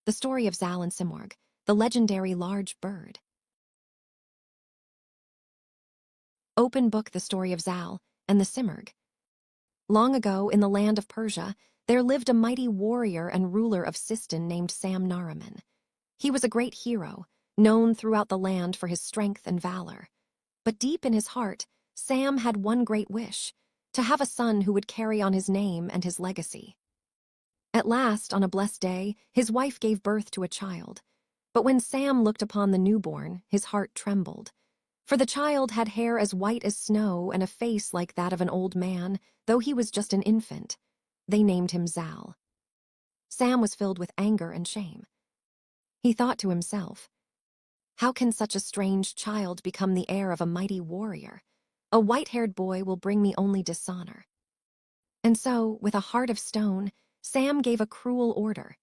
The story of Zal and Simurgh, the legendary large bird. Open book The Story of Zal and the Simurgh. Long ago, in the land of Persia, there lived a mighty warrior and ruler of Sistan named Sam Naraman. He was a great hero, known throughout the land for his strength and valor. But deep in his heart, Sam had one great wish: to have a son who would carry on his name and his legacy. At last, on a blessed day, his wife gave birth to a child. But when Sam looked upon the newborn, his heart trembled. For the child had hair as white as snow and a face like that of an old man, though he was just an infant. They named him Zal. Sam was filled with anger and shame. He thought to himself, "How can such a strange child become the heir of a mighty warrior? A white-haired boy will bring me only dishonor." And so, with a heart of stone, Sam gave a cruel order.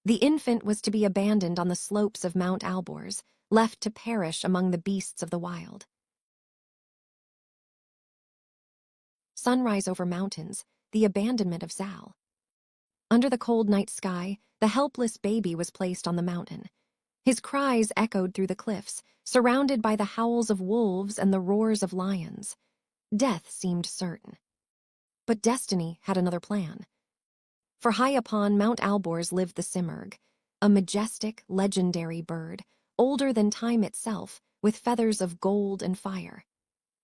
The infant was to be abandoned on the slopes of Mount Alborz, left to perish among the beasts of the wild. Sunrise over mountains, the abandonment of Zal. Under the cold night sky, the helpless baby was placed on the mountain. His cries echoed through the cliffs, surrounded by the howls of wolves and the roars of lions. Death seemed certain. But destiny had another plan. For high upon Mount Alborz lived the Simurgh, a majestic, legendary bird, older than time itself, with feathers of gold and fire.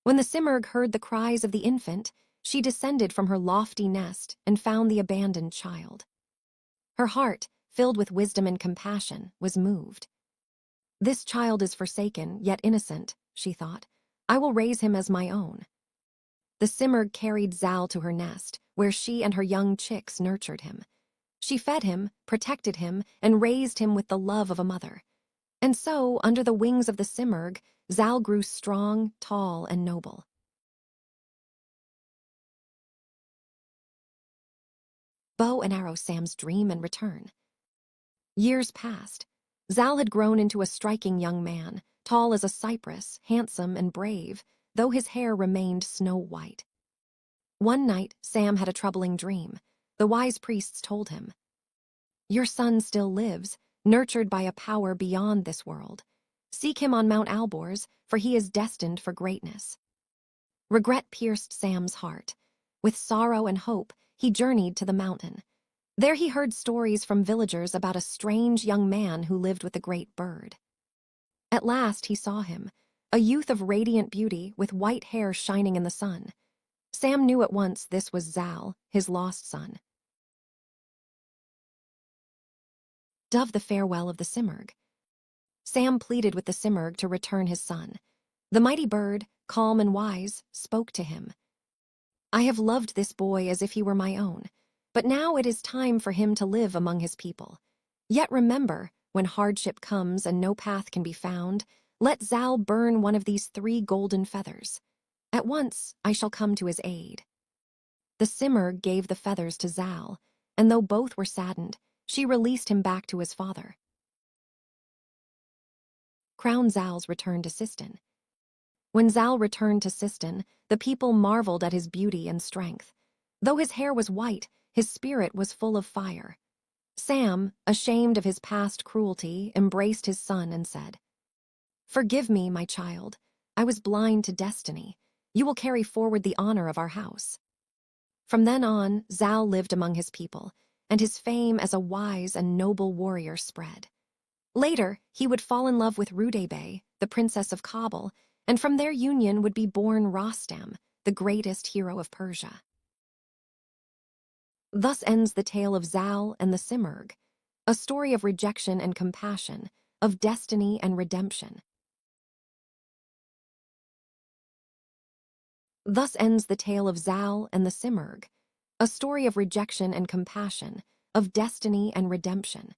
When the Simurgh heard the cries of the infant, she descended from her lofty nest and found the abandoned child. Her heart, filled with wisdom and compassion, was moved. "This child is forsaken, yet innocent," she thought. "I will raise him as my own." The Simurgh carried Zal to her nest, where she and her young chicks nurtured him. She fed him, protected him, and raised him with the love of a mother. And so, under the wings of the Simurgh, Zal grew strong, tall, and noble. Bow and arrow: Sam's dream and return. Years passed. Zal had grown into a striking young man, tall as a cypress, handsome and brave, though his hair remained snow-white. One night, Sam had a troubling dream. The wise priests told him, "Your son still lives, nurtured by a power beyond this world. Seek him on Mount Alborz, for he is destined for greatness." Regret pierced Sam's heart. With sorrow and hope, he journeyed to the mountain. There he heard stories from villagers about a strange young man who lived with the great bird. At last he saw him, a youth of radiant beauty with white hair shining in the sun. Sam knew at once this was Zal, his lost son. Dove: the farewell of the Simurgh. Sam pleaded with the Simurgh to return his son. The mighty bird, calm and wise, spoke to him. "I have loved this boy as if he were my own, but now it is time for him to live among his people. Yet remember, when hardship comes and no path can be found, let Zal burn one of these 3 golden feathers. At once I shall come to his aid." The Simurgh gave the feathers to Zal, and though both were saddened, she released him back to his father. Crown Zal's return to Sistan. When Zal returned to Sistan, the people marveled at his beauty and strength. Though his hair was white, his spirit was full of fire. Sam, ashamed of his past cruelty, embraced his son and said, "Forgive me, my child. I was blind to destiny. You will carry forward the honor of our house." From then on, Zal lived among his people, and his fame as a wise and noble warrior spread. Later, he would fall in love with Rudabeh, the princess of Kabul, and from their union would be born Rostam, the greatest hero of Persia. Thus ends the tale of Zal and the Simurgh, a story of rejection and compassion, of destiny and redemption. Thus ends the tale of Zal and the Simurgh, a story of rejection and compassion, of destiny and redemption.